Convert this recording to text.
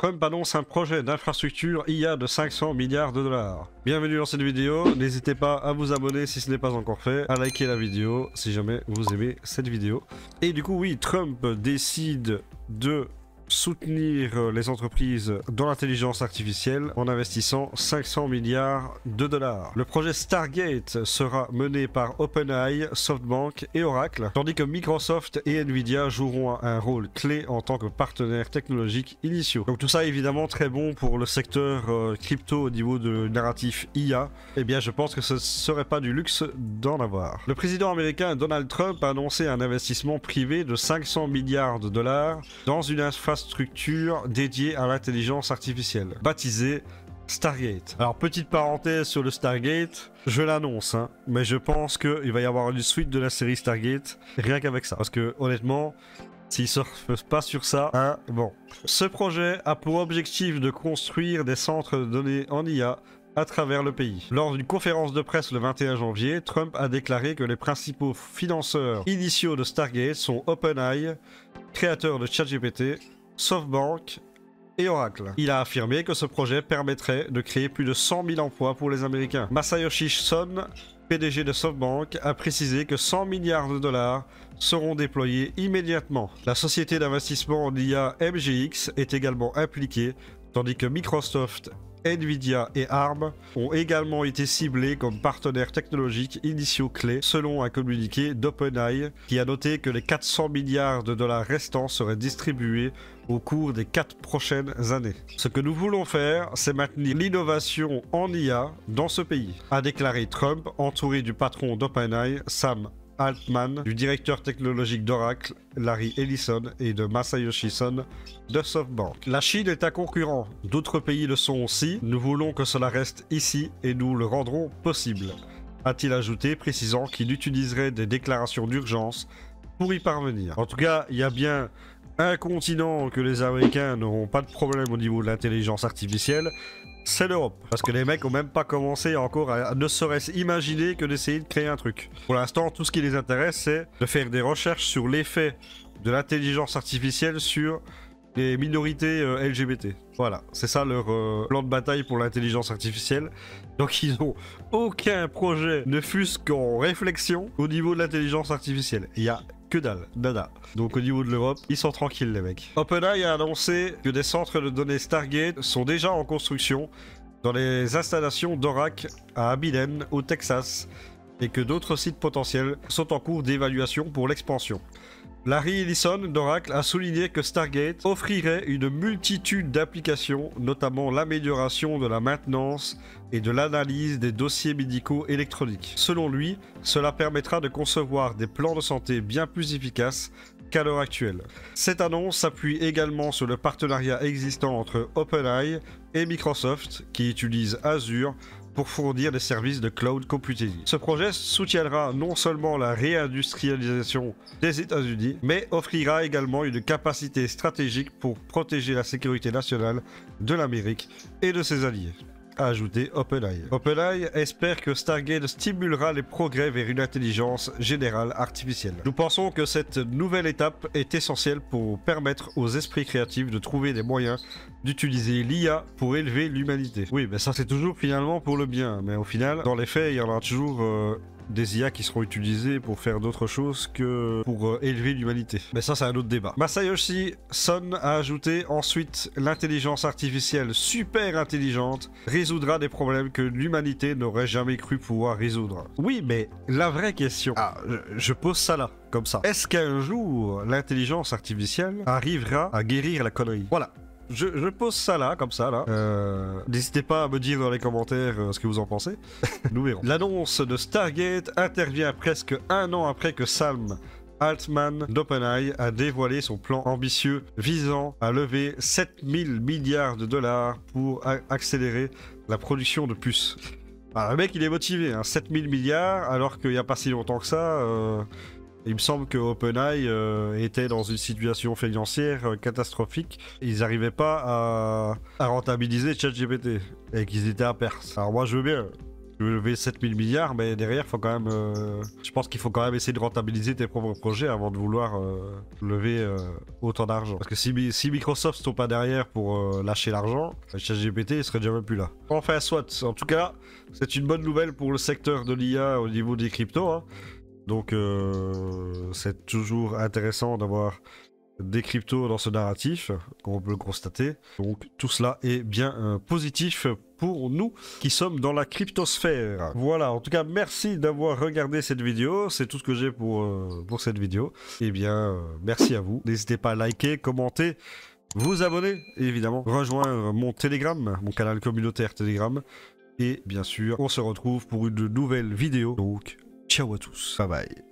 Trump annonce un projet d'infrastructure IA de 500 milliards de dollars. Bienvenue dans cette vidéo, n'hésitez pas à vous abonner si ce n'est pas encore fait, à liker la vidéo si jamais vous aimez cette vidéo. Et du coup oui, Trump décide de soutenir les entreprises dans l'intelligence artificielle en investissant 500 milliards de dollars. Le projet Stargate sera mené par OpenAI, SoftBank et Oracle, tandis que Microsoft et Nvidia joueront un rôle clé en tant que partenaires technologiques initiaux. Donc tout ça évidemment très bon pour le secteur crypto au niveau de narratif IA. Eh bien je pense que ce ne serait pas du luxe d'en avoir. Le président américain Donald Trump a annoncé un investissement privé de 500 milliards de dollars dans une infrastructure dédiée à l'intelligence artificielle, baptisée Stargate. Alors petite parenthèse sur le Stargate, je l'annonce, mais je pense qu'il va y avoir une suite de la série Stargate, rien qu'avec ça. Parce que honnêtement, s'ils ne surfent pas sur ça, bon. Ce projet a pour objectif de construire des centres de données en IA à travers le pays. Lors d'une conférence de presse le 21 janvier, Trump a déclaré que les principaux financeurs initiaux de Stargate sont OpenAI, créateur de ChatGPT, SoftBank et Oracle. Il a affirmé que ce projet permettrait de créer plus de 100 000 emplois pour les Américains. Masayoshi Son, PDG de SoftBank, a précisé que 100 milliards de dollars seront déployés immédiatement. La société d'investissement en IA MGX est également impliquée, tandis que Microsoft, Nvidia et ARM ont également été ciblés comme partenaires technologiques initiaux clés, selon un communiqué d'OpenAI qui a noté que les 400 milliards de dollars restants seraient distribués au cours des 4 prochaines années. Ce que nous voulons faire, c'est maintenir l'innovation en IA dans ce pays, a déclaré Trump, entouré du patron d'OpenAI, Sam Altman, du directeur technologique d'Oracle, Larry Ellison, et de Masayoshi Son de SoftBank. La Chine est un concurrent, d'autres pays le sont aussi, nous voulons que cela reste ici et nous le rendrons possible, a-t-il ajouté, précisant qu'il utiliserait des déclarations d'urgence pour y parvenir. En tout cas, il y a bien un continent que les Américains n'auront pas de problème au niveau de l'intelligence artificielle, c'est l'Europe. Parce que les mecs ont même pas commencé encore à ne serait-ce imaginer que d'essayer de créer un truc. Pour l'instant, tout ce qui les intéresse, c'est de faire des recherches sur l'effet de l'intelligence artificielle sur les minorités LGBT. Voilà, c'est ça leur plan de bataille pour l'intelligence artificielle. Donc ils n'ont aucun projet, ne fût-ce qu'en réflexion, au niveau de l'intelligence artificielle. Il y a que dalle, nada. Donc au niveau de l'Europe, ils sont tranquilles les mecs. OpenAI a annoncé que des centres de données Stargate sont déjà en construction dans les installations d'Oracle à Abilene, au Texas, et que d'autres sites potentiels sont en cours d'évaluation pour l'expansion. Larry Ellison d'Oracle a souligné que Stargate offrirait une multitude d'applications, notamment l'amélioration de la maintenance et de l'analyse des dossiers médicaux électroniques. Selon lui, cela permettra de concevoir des plans de santé bien plus efficaces qu'à l'heure actuelle. Cette annonce s'appuie également sur le partenariat existant entre OpenAI et Microsoft, qui utilise Azure pour fournir des services de cloud computing. Ce projet soutiendra non seulement la réindustrialisation des États-Unis, mais offrira également une capacité stratégique pour protéger la sécurité nationale de l'Amérique et de ses alliés, a ajouté OpenAI. OpenAI espère que Stargate stimulera les progrès vers une intelligence générale artificielle. Nous pensons que cette nouvelle étape est essentielle pour permettre aux esprits créatifs de trouver des moyens d'utiliser l'IA pour élever l'humanité. Oui, mais ça c'est toujours finalement pour le bien, mais au final, dans les faits, il y en aura toujours des IA qui seront utilisées pour faire d'autres choses que pour élever l'humanité. Mais ça, c'est un autre débat. Masayoshi Son a ajouté ensuite l'intelligence artificielle super intelligente résoudra des problèmes que l'humanité n'aurait jamais cru pouvoir résoudre. Oui, mais la vraie question, je pose ça là, comme ça. Est-ce qu'un jour, l'intelligence artificielle arrivera à guérir la connerie? Voilà. Je pose ça là, comme ça là. N'hésitez pas à me dire dans les commentaires ce que vous en pensez. Nous verrons. L'annonce de Stargate intervient presque un an après que Sam Altman d'OpenAI a dévoilé son plan ambitieux visant à lever 7000 milliards de dollars pour accélérer la production de puces. Alors, le mec il est motivé, 7000 milliards alors qu'il n'y a pas si longtemps que ça. Il me semble que OpenAI était dans une situation financière catastrophique. Ils n'arrivaient pas à rentabiliser ChatGPT et qu'ils étaient à perte. Alors moi je veux bien. Tu veux lever 7000 milliards, mais derrière, faut quand même, je pense qu'il faut quand même essayer de rentabiliser tes propres projets avant de vouloir lever autant d'argent. Parce que si Microsoft ne sont pas derrière pour lâcher l'argent, ChatGPT il serait déjà même plus là. Enfin, soit. En tout cas, c'est une bonne nouvelle pour le secteur de l'IA au niveau des cryptos. Hein. Donc, c'est toujours intéressant d'avoir des cryptos dans ce narratif, comme on peut le constater. Donc tout cela est bien positif pour nous qui sommes dans la cryptosphère. Voilà, en tout cas, merci d'avoir regardé cette vidéo. C'est tout ce que j'ai pour cette vidéo. Eh bien, merci à vous. N'hésitez pas à liker, commenter, vous abonner, et évidemment, rejoindre mon Telegram, mon canal communautaire Telegram. Et bien sûr, on se retrouve pour une nouvelle vidéo. Donc, ciao à tous. Bye bye.